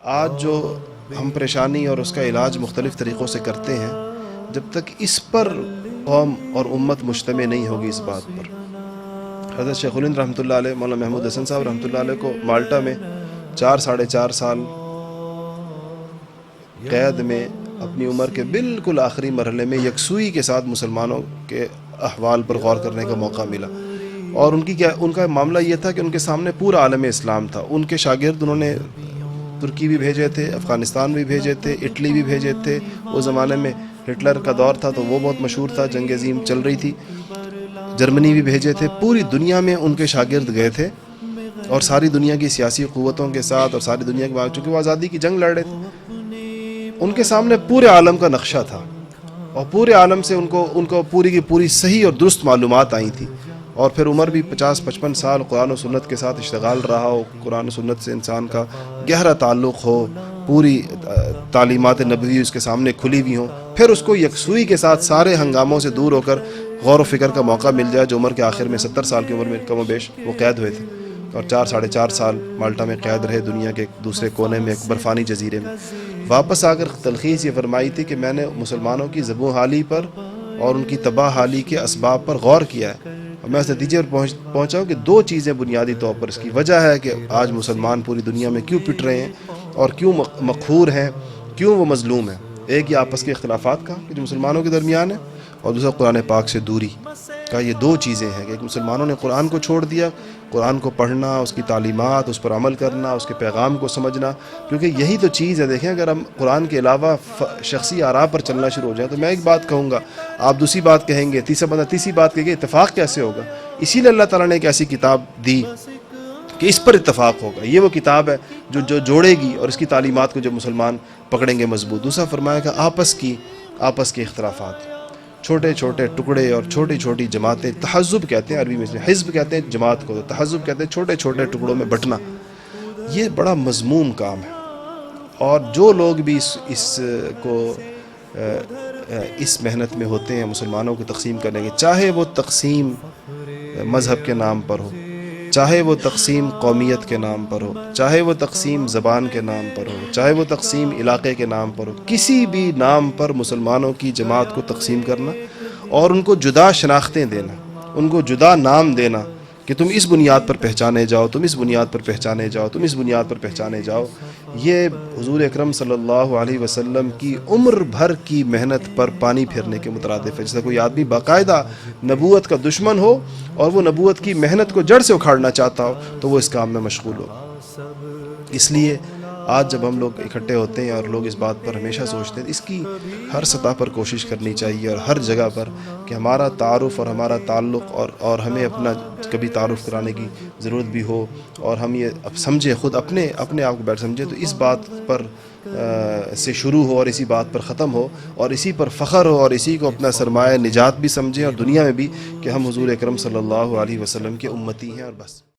آج جو ہم پریشانی اور اس کا علاج مختلف طریقوں سے کرتے ہیں، جب تک اس پر قوم اور امت مجتمع نہیں ہوگی اس بات پر. حضرت شیخ الہند رحمۃ اللہ علیہ، مولانا محمود حسن صاحب رحمۃ اللہ علیہ کو مالٹا میں 4 سال قید میں اپنی عمر کے بالکل آخری مرحلے میں یکسوئی کے ساتھ مسلمانوں کے احوال پر غور کرنے کا موقع ملا. اور ان کا معاملہ یہ تھا کہ ان کے سامنے پورا عالم اسلام تھا. ان کے شاگرد انہوں نے ترکی بھی بھیجے تھے، افغانستان بھی بھیجے تھے، اٹلی بھی بھیجے تھے. اس زمانے میں ہٹلر کا دور تھا تو وہ بہت مشہور تھا، جنگ عظیم چل رہی تھی. جرمنی بھی بھیجے تھے. پوری دنیا میں ان کے شاگرد گئے تھے اور ساری دنیا کی سیاسی قوتوں کے ساتھ اور ساری دنیا کے بعد، چونکہ وہ آزادی کی جنگ لڑ رہے تھے، ان کے سامنے پورے عالم کا نقشہ تھا اور پورے عالم سے ان کو پوری کی پوری صحیح اور درست معلومات آئی تھیں. اور پھر عمر بھی 50-55 سال قرآن و سنت کے ساتھ اشتغال رہا ہو، قرآن و سنت سے انسان کا گہرا تعلق ہو، پوری تعلیمات نبوی اس کے سامنے کھلی ہوئی ہوں، پھر اس کو یکسوئی کے ساتھ سارے ہنگاموں سے دور ہو کر غور و فکر کا موقع مل جائے. جو عمر کے آخر میں 70 سال کی عمر میں کم و بیش وہ قید ہوئے تھے اور 4-4.5 سال مالٹا میں قید رہے، دنیا کے ایک دوسرے کونے میں، ایک برفانی جزیرے میں. واپس آ کر تلخیص یہ فرمائی تھی کہ میں نے مسلمانوں کی زبوں حالی پر اور ان کی تباہ حالی کے اسباب پر غور کیا ہے، اور میں اس نتیجے پر پہنچا ہوں کہ 2 چیزیں بنیادی طور پر اس کی وجہ ہے کہ آج مسلمان پوری دنیا میں کیوں پٹ رہے ہیں اور کیوں مقہور ہیں، کیوں وہ مظلوم ہیں. ایک یہ آپس کے اختلافات کا کہ جو مسلمانوں کے درمیان ہے، اور دوسرا قرآن پاک سے دوری کا. یہ 2 چیزیں ہیں کہ ایک مسلمانوں نے قرآن کو چھوڑ دیا، قرآن کو پڑھنا، اس کی تعلیمات، اس پر عمل کرنا، اس کے پیغام کو سمجھنا، کیونکہ یہی تو چیز ہے. دیکھیں اگر ہم قرآن کے علاوہ شخصی آراء پر چلنا شروع ہو جائیں تو میں ایک بات کہوں گا، آپ دوسری بات کہیں گے، تیسرا بندہ تیسری بات کہے گا، اتفاق کیسے ہوگا؟ اسی لیے اللہ تعالیٰ نے ایک ایسی کتاب دی کہ اس پر اتفاق ہوگا. یہ وہ کتاب ہے جو جوڑے گی اور اس کی تعلیمات کو جب مسلمان پکڑیں گے مضبوط. دوسرا فرمایا کہ آپس کے اختلافات، چھوٹے چھوٹے ٹکڑے اور چھوٹی چھوٹی جماعتیں، تحزب کہتے ہیں عربی میں، حزب کہتے ہیں جماعت کو، تحزب کہتے ہیں چھوٹے چھوٹے ٹکڑوں میں بٹنا. یہ بڑا مذموم کام ہے، اور جو لوگ بھی اس محنت میں ہوتے ہیں مسلمانوں کو تقسیم کرنے کے، چاہے وہ تقسیم مذہب کے نام پر ہو، چاہے وہ تقسیم قومیت کے نام پر ہو، چاہے وہ تقسیم زبان کے نام پر ہو، چاہے وہ تقسیم علاقے کے نام پر ہو، کسی بھی نام پر مسلمانوں کی جماعت کو تقسیم کرنا اور ان کو جدا شناختیں دینا، ان کو جدا نام دینا کہ تم اس بنیاد پر پہچانے جاؤ، تم اس بنیاد پر پہچانے جاؤ، تم اس بنیاد پر پہچانے جاؤ، یہ حضور اکرم صلی اللہ علیہ وسلم کی عمر بھر کی محنت پر پانی پھرنے کے مترادف ہے. جیسے کوئی آدمی باقاعدہ نبوت کا دشمن ہو اور وہ نبوت کی محنت کو جڑ سے اکھاڑنا چاہتا ہو تو وہ اس کام میں مشغول ہو. اس لیے آج جب ہم لوگ اکٹھے ہوتے ہیں اور لوگ اس بات پر ہمیشہ سوچتے ہیں، اس کی ہر سطح پر کوشش کرنی چاہیے اور ہر جگہ پر کہ ہمارا تعارف اور ہمارا تعلق اور ہمیں اپنا کبھی تعارف کرانے کی ضرورت بھی ہو اور ہم یہ اب سمجھیں، خود اپنے آپ کو بیٹھ سمجھیں، تو اس بات پر سے شروع ہو اور اسی بات پر ختم ہو اور اسی پر فخر ہو اور اسی کو اپنا سرمایہ نجات بھی سمجھیں اور دنیا میں بھی کہ ہم حضور اکرم صلی اللہ علیہ وسلم کے امتی ہیں اور بس.